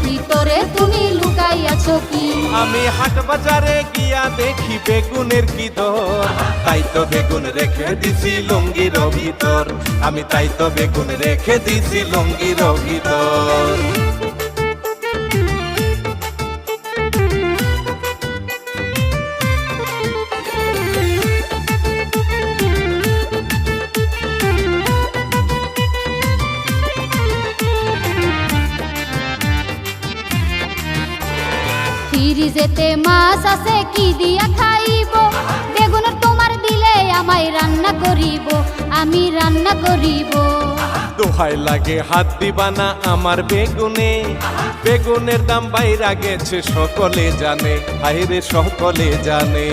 ভিতরে তুমি লুকাইয়াছো কি? আমি হাট বাজারে গিয়া দেখি বেগুনের কি দর, তাই তো বেগুন রেখে দিছি লুঙ্গির ভিতর, আমি তাই তো বেগুন রেখে দিছি লুঙ্গির ভিতর। ফ্রিজেতে মাছ আছে কি দিয়া খাইব? বেগুন তোমার দিলে আমায় রান্না করিব, আমি রান্না করিব। দোহাই লাগে হাত দিবা না আমার বেগুনে, বেগুনের দাম বাইরা গেছে সকলে জানে, হায়রে সকলে জানে।